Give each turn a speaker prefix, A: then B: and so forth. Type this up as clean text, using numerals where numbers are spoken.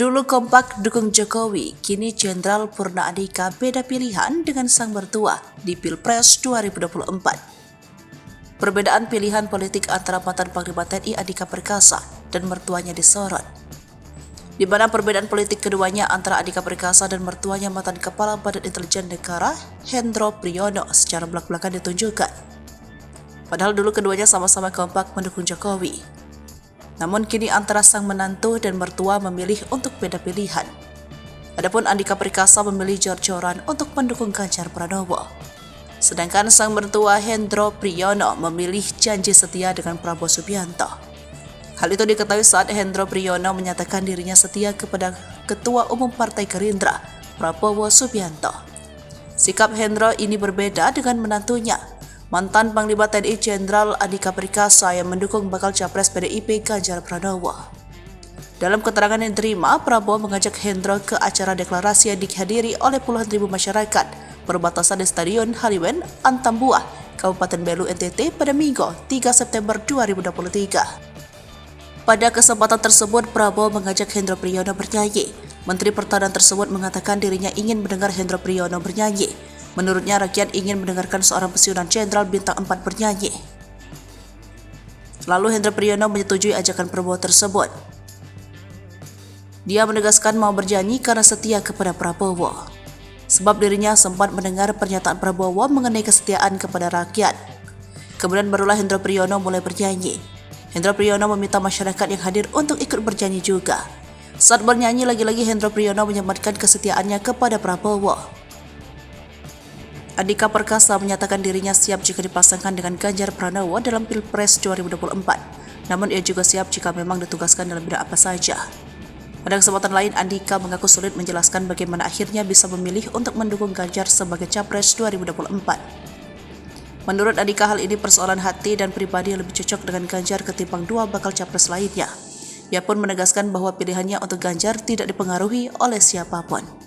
A: Dulu kompak dukung Jokowi, kini Jenderal Purna Andika beda pilihan dengan sang mertua di Pilpres 2024. Perbedaan pilihan politik antara mantan Panglima TNI Andika Perkasa dan mertuanya disorot, di mana perbedaan politik keduanya antara Andika Perkasa dan mertuanya mantan Kepala Badan Intelijen Negara Hendro Priyono secara belak-belakan ditunjukkan. Padahal dulu keduanya sama-sama kompak mendukung Jokowi. Namun kini antara sang menantu dan mertua memilih untuk beda pilihan. Adapun Andika Perkasa memilih jor-joran untuk mendukung Ganjar Pranowo. Sedangkan sang mertua Hendro Priyono memilih janji setia dengan Prabowo Subianto. Hal itu diketahui saat Hendro Priyono menyatakan dirinya setia kepada Ketua Umum Partai Gerindra, Prabowo Subianto. Sikap Hendro ini berbeda dengan menantunya, mantan Panglima TNI Jenderal Andika Perkasa yang mendukung bakal capres PDIP Ganjar Pranowo. Dalam keterangan yang diterima, Prabowo mengajak Hendro ke acara deklarasi yang dihadiri oleh puluhan ribu masyarakat perbatasan di Stadion Halimén Antambuah, Kabupaten Belu, NTT pada Minggu 3 September 2023. Pada kesempatan tersebut, Prabowo mengajak Hendro Priyono bernyanyi. Menteri Pertahanan tersebut mengatakan dirinya ingin mendengar Hendro Priyono bernyanyi. Menurutnya, rakyat ingin mendengarkan seorang pensiunan jenderal bintang 4 bernyanyi. Lalu Hendro Priyono menyetujui ajakan Prabowo tersebut. Dia menegaskan mau bernyanyi karena setia kepada Prabowo. Sebab dirinya sempat mendengar pernyataan Prabowo mengenai kesetiaan kepada rakyat. Kemudian barulah Hendro Priyono mulai bernyanyi. Hendro Priyono meminta masyarakat yang hadir untuk ikut bernyanyi juga. Saat bernyanyi, lagi-lagi Hendro Priyono menyematkan kesetiaannya kepada Prabowo. Andika Perkasa menyatakan dirinya siap jika dipasangkan dengan Ganjar Pranowo dalam Pilpres 2024. Namun ia juga siap jika memang ditugaskan dalam bidang apa saja. Pada kesempatan lain, Andika mengaku sulit menjelaskan bagaimana akhirnya bisa memilih untuk mendukung Ganjar sebagai Capres 2024. Menurut Andika, hal ini persoalan hati dan pribadi yang lebih cocok dengan Ganjar ketimbang dua bakal Capres lainnya. Ia pun menegaskan bahwa pilihannya untuk Ganjar tidak dipengaruhi oleh siapapun.